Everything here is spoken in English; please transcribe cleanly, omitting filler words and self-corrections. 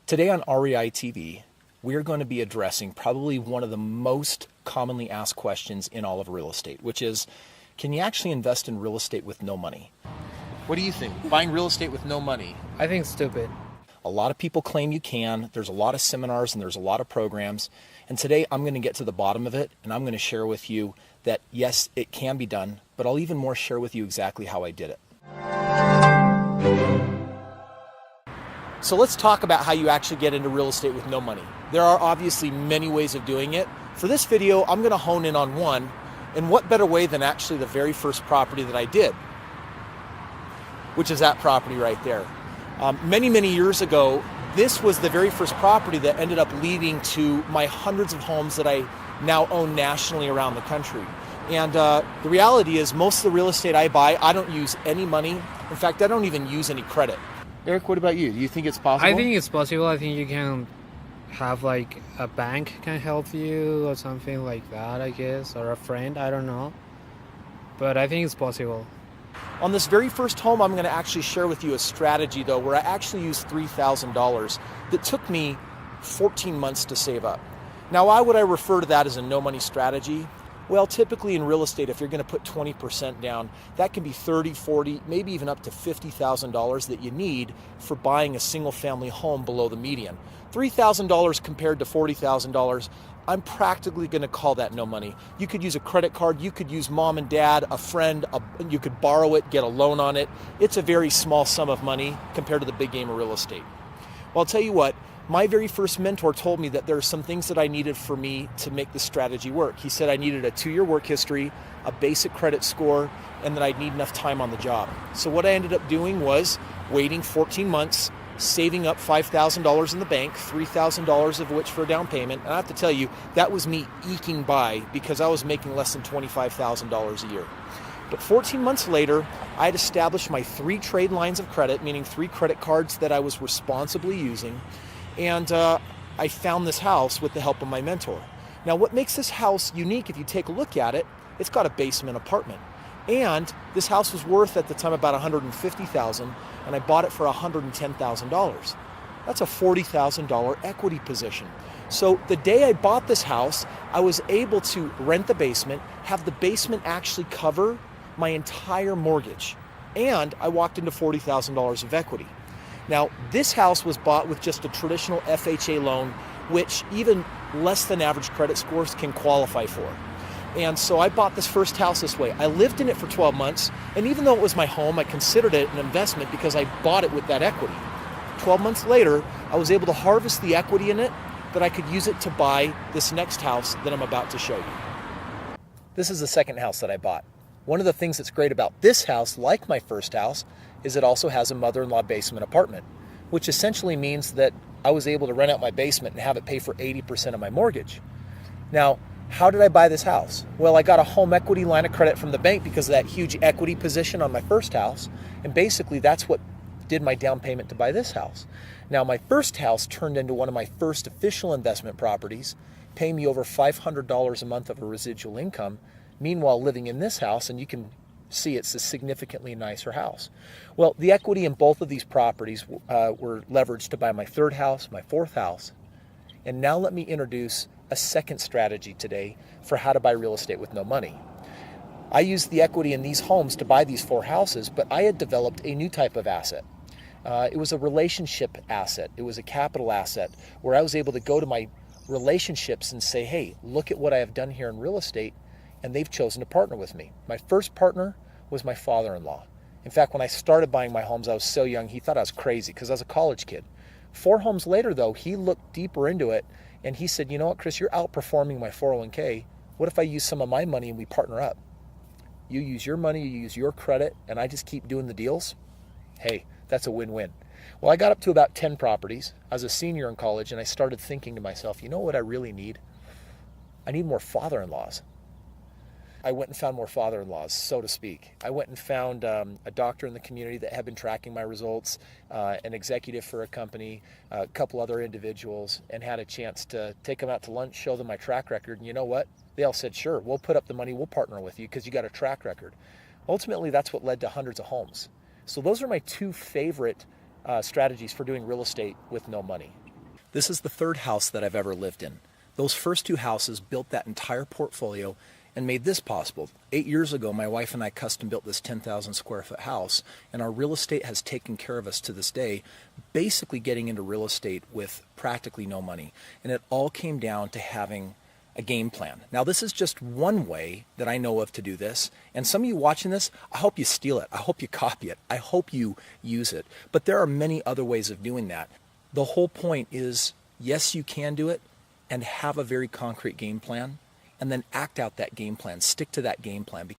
Today on REI TV, we are going to be addressing probably one of the most commonly asked questions in all of real estate, which is, can you actually invest in real estate with no money? What do you think? Buying real estate with no money? I think it's stupid. A lot of people claim you can. There's a lot of seminars and there's a lot of programs. And today I'm going to get to the bottom of it, and I'm going to share with you that yes, it can be done, but I'll even more share with you exactly how I did it. So let's talk about how you actually get into real estate with no money. There are obviously many ways of doing it. For this video, I'm going to hone in on one, and what better way than actually the very first property that I did, which is that property right there. Many years ago, this was the very first property that ended up leading to my hundreds of homes that I now own nationally around the country. And the reality is most of the real estate I buy, I don't use any money. In fact, I don't even use any credit. Eric, what about you? Do you think it's possible? I think it's possible. I think you can have like a bank can help you or something like that, I guess, or a friend, I don't know. But I think it's possible. On this very first home, I'm going to actually share with you a strategy, though, where I actually used $3,000 that took me 14 months to save up. Now, why would I refer to that as a no-money strategy? Well, typically in real estate, if you're going to put 20% down, that can be $30,000, $40,000, maybe even up to $50,000 that you need for buying a single-family home below the median. $3,000 compared to $40,000, I'm practically going to call that no money. You could use a credit card, you could use mom and dad, a friend, you could borrow it, get a loan on it. It's a very small sum of money compared to the big game of real estate. Well, I'll tell you what, my very first mentor told me that there are some things that I needed for me to make this strategy work. He said I needed a 2-year work history, a basic credit score, and that I'd need enough time on the job. So what I ended up doing was waiting 14 months, saving up $5,000 in the bank, $3,000 of which for a down payment. And I have to tell you, that was me eking by because I was making less than $25,000 a year. But 14 months later, I had established my 3 trade lines of credit, meaning 3 credit cards that I was responsibly using. And I found this house with the help of my mentor. Now, what makes this house unique, if you take a look at it, it's got a basement apartment. And this house was worth at the time about $150,000, and I bought it for $110,000. That's a $40,000 equity position. So the day I bought this house, I was able to rent the basement, have the basement actually cover my entire mortgage, and I walked into $40,000 of equity. Now, this house was bought with just a traditional FHA loan, which even less than average credit scores can qualify for. And so I bought this first house this way. I lived in it for 12 months, and even though it was my home, I considered it an investment because I bought it with that equity. 12 months later, I was able to harvest the equity in it that I could use it to buy this next house that I'm about to show you. This is the second house that I bought. One of the things that's great about this house, like my first house, is it also has a mother-in-law basement apartment, which essentially means that I was able to rent out my basement and have it pay for 80% of my mortgage. Now, how did I buy this house? Well, I got a home equity line of credit from the bank because of that huge equity position on my first house, and basically that's what did my down payment to buy this house. Now, my first house turned into one of my first official investment properties, paying me over $500 a month of a residual income, meanwhile living in this house, and you can see it's a significantly nicer house. Well, the equity in both of these properties were leveraged to buy my third house, my fourth house, and now let me introduce a second strategy today for how to buy real estate with no money. I used the equity in these homes to buy these 4 houses, but I had developed a new type of asset. It was a relationship asset. It was a capital asset where I was able to go to my relationships and say, hey, look at what I have done here in real estate, and they've chosen to partner with me. My first partner was my father-in-law. In fact, when I started buying my homes, I was so young, he thought I was crazy because I was a college kid. 4 homes later, though, he looked deeper into it, and he said, you know what, Chris, you're outperforming my 401k. What if I use some of my money and we partner up? You use your money, you use your credit, and I just keep doing the deals? Hey, that's a win-win. Well, I got up to about 10 properties. I was a senior in college, and I started thinking to myself, you know what I really need? I need more father-in-laws. I went and found more father-in-laws, so to speak. I went and found a doctor in the community that had been tracking my results, an executive for a company, a couple other individuals, and had a chance to take them out to lunch, show them my track record. And you know what? They all said, sure, we'll put up the money, we'll partner with you because you got a track record. Ultimately, that's what led to hundreds of homes. So those are my 2 favorite strategies for doing real estate with no money. This is the third house that I've ever lived in. Those first two houses built that entire portfolio and made this possible. 8 years ago, my wife and I custom built this 10,000 square foot house, and our real estate has taken care of us to this day, basically getting into real estate with practically no money. And it all came down to having a game plan. Now, this is just one way that I know of to do this. And some of you watching this, I hope you steal it. I hope you copy it. I hope you use it. But there are many other ways of doing that. The whole point is, yes, you can do it, and have a very concrete game plan, and then act out that game plan. Stick to that game plan.